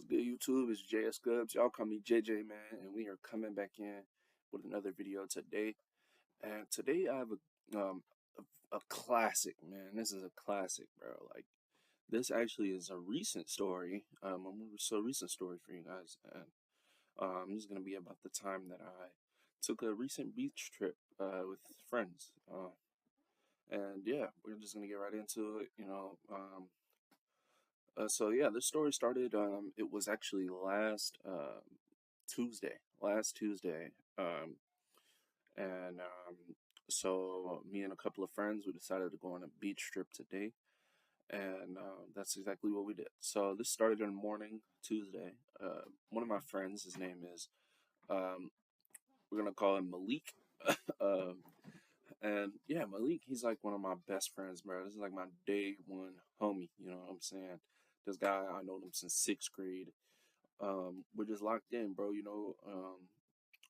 good, YouTube? It's Jscubss. Y'all call me JJ, man, and we are coming back in with another video today. And today I have a classic, man. This is a classic, bro. Like this actually is a recent story. A recent story for you guys, and this is gonna be about the time that I took a recent beach trip with friends. And yeah, we're just gonna get right into it. So yeah, this story started. It was actually Tuesday, last Tuesday. And So me and a couple of friends, we decided to go on a beach trip today, and that's exactly what we did. So this started in the morning, Tuesday. One of my friends, his name is, um, we're gonna call him Malik. um, and yeah, Malik, he's like one of my best friends, bro. This is like my day one homie. You know what I'm saying? This guy, I know him since sixth grade. We're just locked in, bro.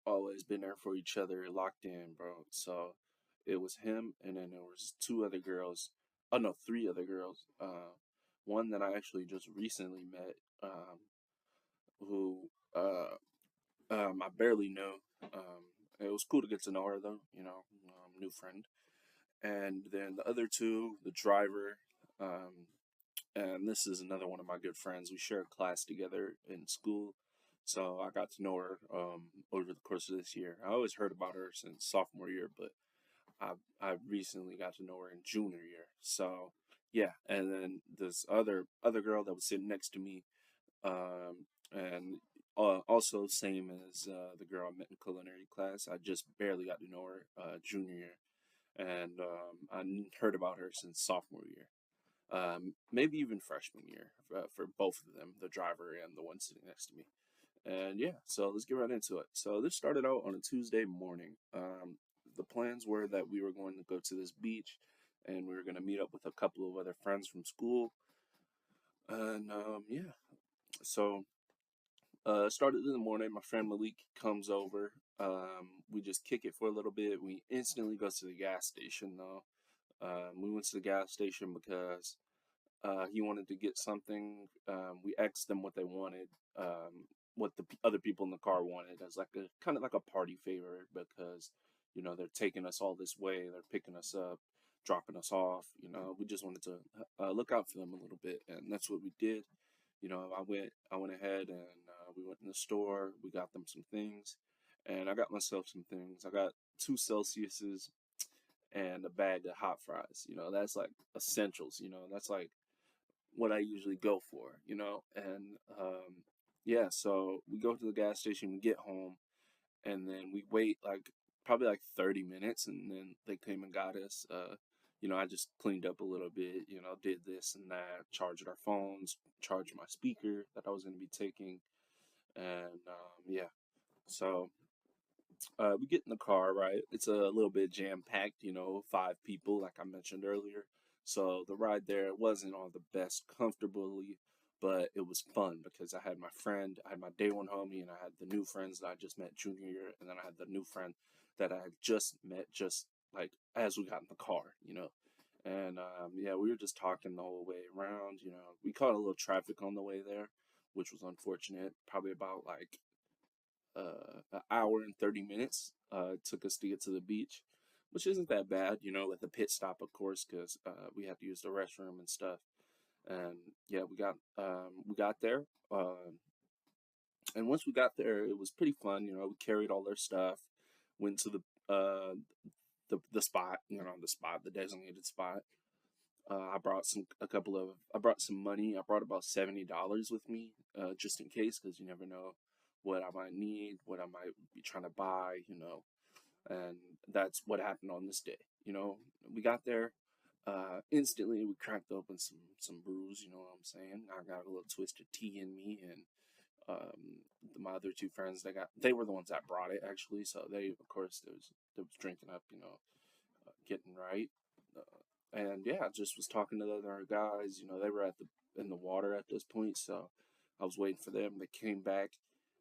Always been there for each other, locked in, bro. So it was him, and then there was two other girls. Oh no, three other girls. One that I actually just recently met, who I barely know. It was cool to get to know her though. New friend. And then the other two, the driver. And this is another one of my good friends. We shared class together in school, so I got to know her over the course of this year. I always heard about her since sophomore year, but I recently got to know her in junior year. So yeah, and then this other girl that was sitting next to me, and also same as the girl I met in culinary class. I just barely got to know her junior year, and I heard about her since sophomore year, maybe even freshman year, for both of them, the driver and the one sitting next to me. And yeah, so let's get right into it. So this started out on a Tuesday morning. The plans were that we were going to go to this beach, and we were going to meet up with a couple of other friends from school. And yeah, so started in the morning. My friend Malik comes over. We just kick it for a little bit. We instantly go to the gas station though. We went to the gas station because he wanted to get something. We asked them what they wanted, what the other people in the car wanted, as like a kind of like a party favor, because they're taking us all this way, they're picking us up, dropping us off. We just wanted to look out for them a little bit, and that's what we did. I went ahead and we went in the store. We got them some things, and I got myself some things. I got 2 Celsiuses and a bag of hot fries. That's like essentials. That's like what I usually go for. And yeah, so we go to the gas station, we get home, and then we wait like probably like 30 minutes, and then they came and got us. I just cleaned up a little bit, did this and that, charged our phones, charged my speaker that I was going to be taking, and yeah, so we get in the car, right? It's a little bit jam packed, 5 people, like I mentioned earlier. So the ride there wasn't all the best comfortably, but it was fun because I had my friend, I had my day one homie, and I had the new friends that I just met junior year, and then I had the new friend that I had just met just like as we got in the car. And yeah, we were just talking the whole way around. We caught a little traffic on the way there, which was unfortunate. Probably about like an hour and 30 minutes it took us to get to the beach, which isn't that bad, with a pit stop, of course, because we had to use the restroom and stuff. And yeah, we got there, and once we got there, it was pretty fun. We carried all their stuff, went to the spot, the designated spot. I brought some money. I brought about $70 with me, just in case, because you never know what I might need, what I might be trying to buy. And that's what happened on this day. We got there, instantly we cracked open some brews, you know what I'm saying? I got a little twisted tea in me, and my other two friends, they were the ones that brought it actually, so they, of course, they was drinking up, getting right. And yeah, I just was talking to the other guys. They were in the water at this point, so I was waiting for them. They came back,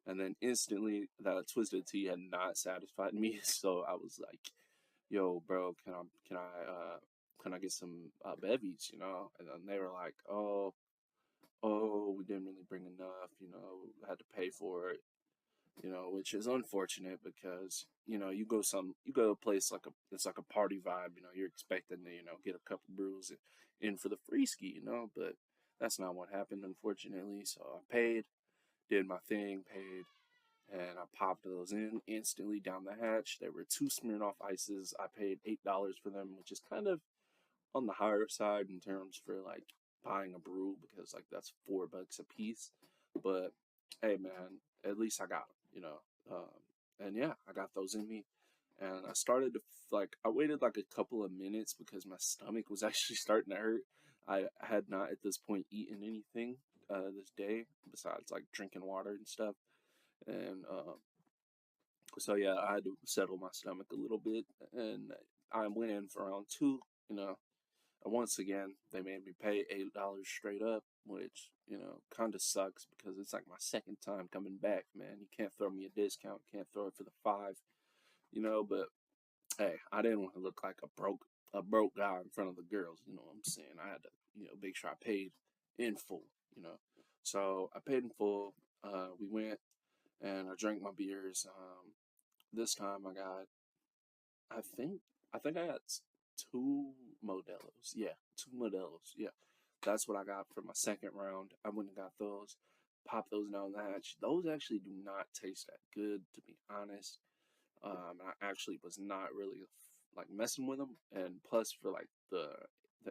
and then instantly that twisted tea had not satisfied me. So I was like, "Yo, bro, can I get some bevies?" And then they were like, "Oh, oh, we didn't really bring enough, had to pay for it, which is unfortunate because, you go to a place like it's like a party vibe, you're expecting to, get a couple brews in for the free ski, but that's not what happened, unfortunately. So I paid, did my thing, paid, and I popped those in instantly down the hatch. There were two Smirnoff ices. I paid $8 for them, which is kind of on the higher side in terms for like buying a brew because like that's $4 a piece. But hey, man, at least I got them, and yeah, I got those in me, and I started to like I waited like a couple of minutes because my stomach was actually starting to hurt. I had not at this point eaten anything this day besides like drinking water and stuff, and so yeah, I had to settle my stomach a little bit, and I went in for round two. You know, and once again, they made me pay $8 straight up, which, kind of sucks because it's like my second time coming back, man. You can't throw me a discount, can't throw it for the five, but hey, I didn't want to look like a broke guy in front of the girls, you know what I'm saying? I had to, make sure I paid in full, you know. So I paid in full. We went and I drank my beers. This time I think I think I got two Modelos. Yeah, two Modelos. Yeah, that's what I got for my second round. I went and got those, pop those down the hatch. Those actually do not taste that good, to be honest. I actually was not really like messing with them, and plus for like the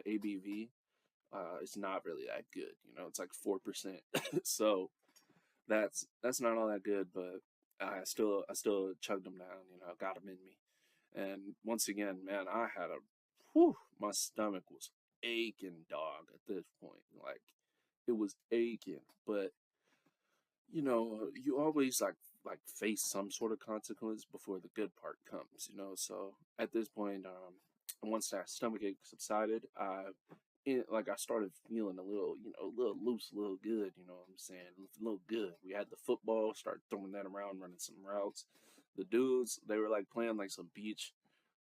ABV, it's not really that good. It's like 4%. So that's not all that good, but I still chugged them down. Got them in me. And once again, man, my stomach was aching, dog, at this point. Like, it was aching. But, you always like face some sort of consequence before the good part comes. So at this point, once that stomach ache subsided, I started feeling a little, a little loose, a little good, you know what I'm saying? A little good. We had the football, started throwing that around, running some routes. The dudes, they were like playing like some beach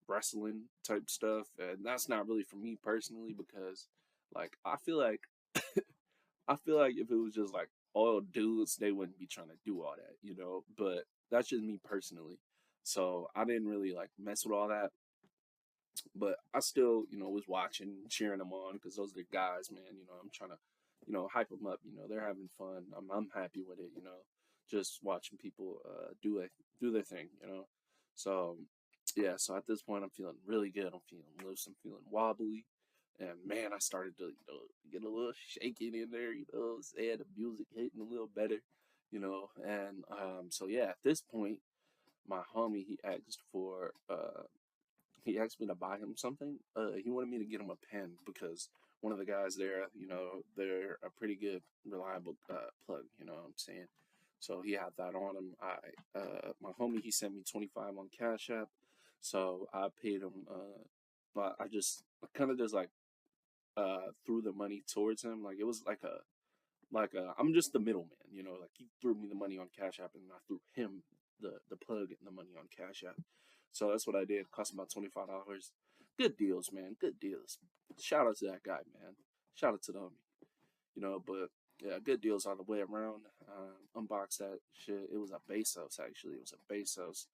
wrestling type stuff, and that's not really for me personally because like I feel like if it was just like all dudes, they wouldn't be trying to do all that. But that's just me personally. So I didn't really like mess with all that, but I still, was watching, cheering them on because those are the guys, man. I'm trying to, hype them up. They're having fun. I'm happy with it. Just watching people do their thing. So yeah. So at this point, I'm feeling really good. I'm feeling loose. I'm feeling wobbly. And man, I started to get a little shaking in there. What I'm saying? The music hitting a little better. And so yeah. At this point, my homie he asked me to buy him something. He wanted me to get him a pen because one of the guys there, they're a pretty good, reliable plug. You know what I'm saying? So he had that on him. My homie, he sent me 25 on Cash App, so I paid him. But I kind of just like threw the money towards him. Like it was like I'm just the middleman. Like he threw me the money on Cash App, and I threw him the plug and the money on Cash App. So that's what I did. Cost about $25. Good deals, man. Good deals. Shout out to that guy, man. Shout out to them. But yeah, good deals all the way around. Unboxed that shit. It was a Bezos actually. It was a Bezos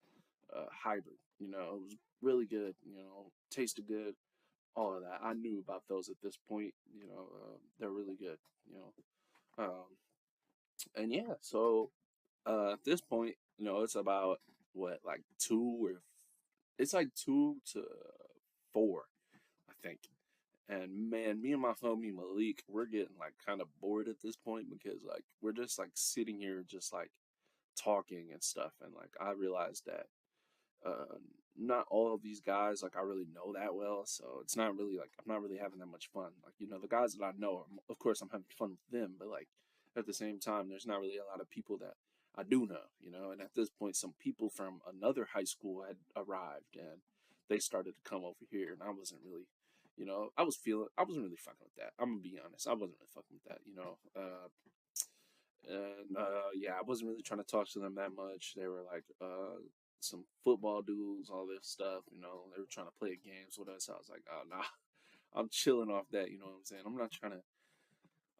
hybrid. It was really good. Tasted good. All of that. I knew about those at this point. They're really good. And yeah, so at this point, it's about what, like it's like 2 to 4, I think. And man, me and my homie Malik, we're getting like kind of bored at this point because like we're just like sitting here just like talking and stuff. And like I realized that uh, not all of these guys like I really know that well, so it's not really like I'm not really having that much fun. Like the guys that I know, of course, I'm having fun with them, but like at the same time, there's not really a lot of people that I do know. And at this point, some people from another high school had arrived, and they started to come over here, and I wasn't really. I wasn't really fucking with that. I'm gonna be honest. I wasn't really fucking with that. And yeah, I wasn't really trying to talk to them that much. They were like some football dudes, all this stuff. They were trying to play games with us. I was like, oh nah, I'm chilling off that. You know what I'm saying? I'm not trying to.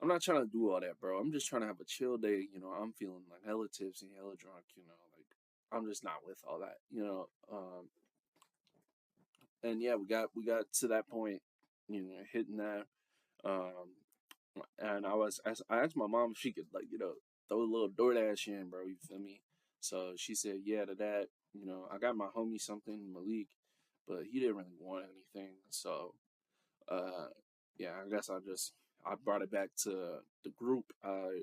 I'm not trying to do all that, bro. I'm just trying to have a chill day. I'm feeling like hella tipsy, hella drunk. Like I'm just not with all that. And yeah, we got to that point. Hitting that. Um, and I asked my mom if she could like throw a little DoorDash in, bro. You feel me? So she said yeah to that. I got my homie something Malik, but he didn't really want anything. So uh, yeah, I guess I brought it back to the group. I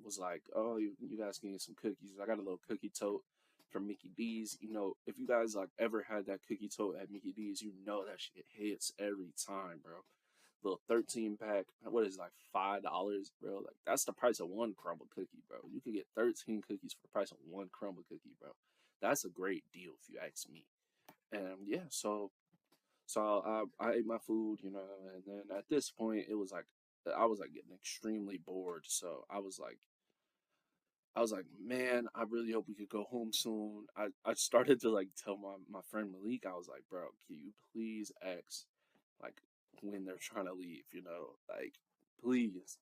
was like, oh, you guys can get some cookies. I got a little cookie tote from Mickey D's. If you guys like ever had that cookie tote at Mickey D's, that shit hits every time, bro. Little 13 pack. What is it, like $5, bro? Like that's the price of one crumble cookie, bro. You could get 13 cookies for the price of one crumble cookie, bro. That's a great deal if you ask me. And yeah, so I ate my food, and then at this point it was like I was like getting extremely bored. So I was like, man, I really hope we could go home soon. I started to like tell my friend Malik, I was like, bro, can you please ask like when they're trying to leave, like please.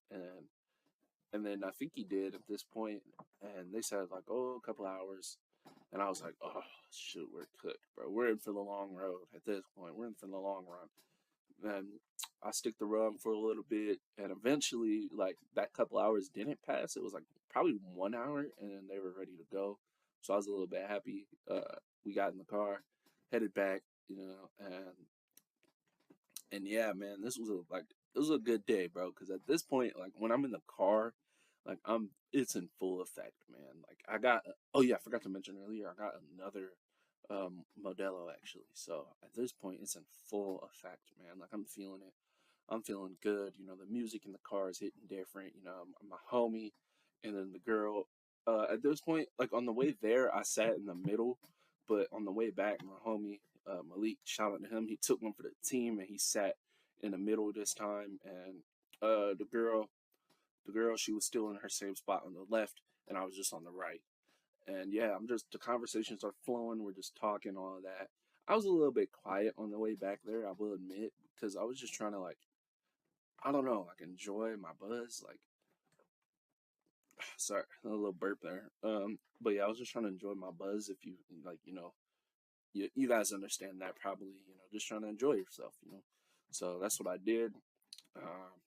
And then I think he did at this point, and they said like, oh, a couple hours. And I was like, oh shoot, we're cooked, bro. We're in for the long road at this point. We're in for the long run. And I stick the run for a little bit, and eventually, like that couple hours didn't pass. It was like probably 1 hour, and then they were ready to go. So I was a little bit happy. We got in the car, headed back, and yeah, man, this was a good day, bro. Because at this point, like when I'm in the car, like it's in full effect, man. Like I got, oh yeah, I forgot to mention earlier, I got another Modelo actually. So at this point, it's in full effect, man. Like I'm feeling it. I'm feeling good. The music in the car is hitting different. My homie, and then the girl. At this point, like on the way there, I sat in the middle, but on the way back, my homie Malik, shout out to him. He took one for the team, and he sat in the middle this time. And the girl, she was still in her same spot on the left, and I was just on the right. And yeah, the conversations are flowing. We're just talking all of that. I was a little bit quiet on the way back there, I will admit, because I was just trying to like I don't know, like enjoy my buzz. Like, sorry, a little burp there. But yeah, I was just trying to enjoy my buzz. If you like, you guys understand that probably. Just trying to enjoy yourself. So that's what I did. Um,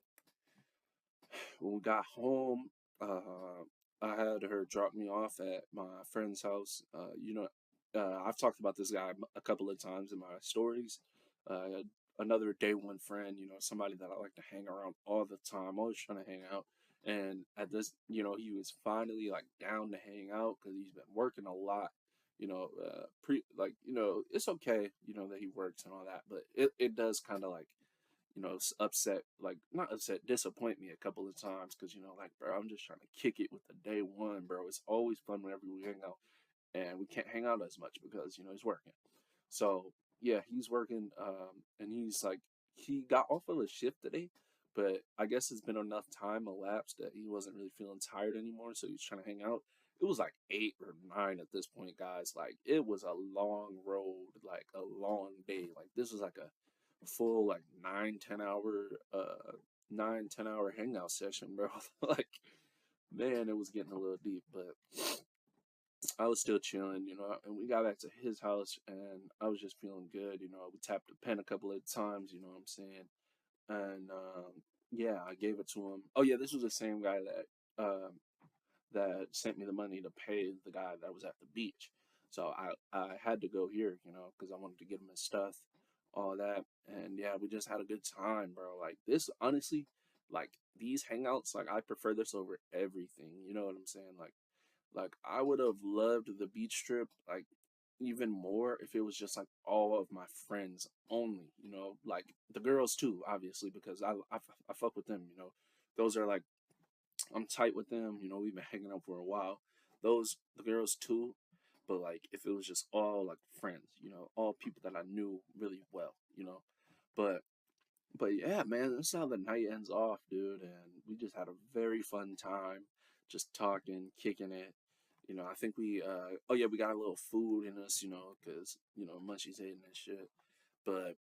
when we got home, I had her drop me off at my friend's house. I've talked about this guy a couple of times in my stories. Another day one friend, somebody that I like to hang around all the time, always trying to hang out. And at this, he was finally like down to hang out because he's been working a lot. It's okay, that he works and all that, but it does kind of like upset, like not upset, disappoint me a couple of times because like, bro, I'm just trying to kick it with the day one, bro. It's always fun whenever we hang out, and we can't hang out as much because he's working. So yeah, he's working, and he's like he got off of a shift today, but I guess it's been enough time elapsed that he wasn't really feeling tired anymore, so he's trying to hang out. It was like 8 or 9 at this point, guys. Like it was a long road, like a long day. Like this was like a full like 9 10 hour hangout session, bro. Like man, it was getting a little deep, but I was still chilling, and we got back to his house, and I was just feeling good. We tapped the pen a couple of times, you know what I'm saying? And yeah, I gave it to him. Oh yeah, this was the same guy that sent me the money to pay the guy that was at the beach. So I had to go here, because I wanted to get him his stuff, all that. And yeah, we just had a good time, bro. Like this, honestly, like these hangouts, like I prefer this over everything. You know what I'm saying? Like I would have loved the beach trip, like even more if it was just like all of my friends only. Like the girls too, obviously, because I fuck with them. Those are like I'm tight with them. We've been hanging out for a while. The girls too, but like if it was just all like friends, all people that I knew really well. But but yeah, man, this is how the night ends off, dude. And we just had a very fun time, just talking, kicking it. I think oh yeah, we got a little food in us, because Munchie's hating and shit. But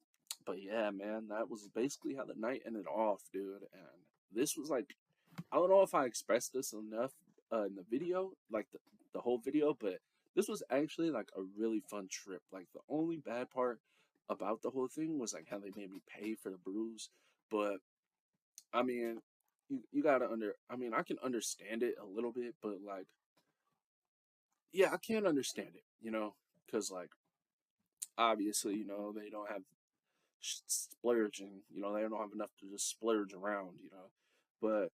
but yeah, man, that was basically how the night ended off, dude. And this was like I don't know if I expressed this enough in the video, like the whole video, but this was actually like a really fun trip. Like the only bad part about the whole thing was like how they made me pay for the booze. But I mean, you gotta I mean, I can understand it a little bit, but like, yeah, I can't understand it, because like obviously, they don't have splurging, they don't have enough to just splurge around, But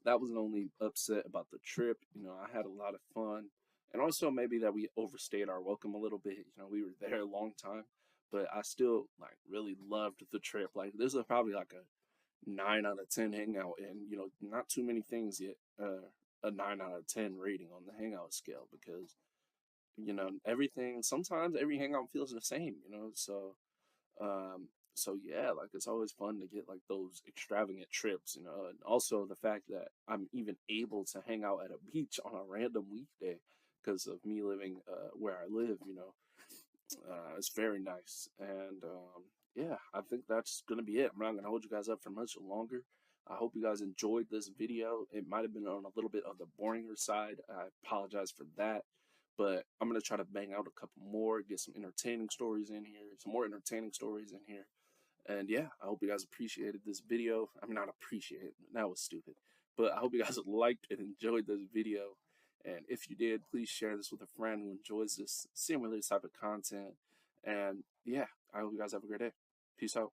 that was the only upset about the trip. I had a lot of fun. And also maybe that we overstayed our welcome a little bit. We were there a long time, but I still like really loved the trip. Like this is probably like a 9 out of 10 hangout, and not too many things yet a 9 out of 10 rating on the hangout scale, because everything, sometimes every hangout feels the same, um, so yeah, like it's always fun to get like those extravagant trips, and also the fact that I'm even able to hang out at a beach on a random weekday because of me living where I live, it's very nice. And yeah, I think that's gonna be it. I'm not gonna hold you guys up for much longer. I hope you guys enjoyed this video. It might have been on a little bit of the boringer side. I apologize for that. But I'm gonna try to bang out a couple more, get some entertaining stories in here, some more entertaining stories in here. And yeah, I hope you guys appreciated this video. I mean, not appreciate it, that was stupid. But I hope you guys liked and enjoyed this video. And if you did, please share this with a friend who enjoys this similar type of content. And yeah, I hope you guys have a great day. Peace out.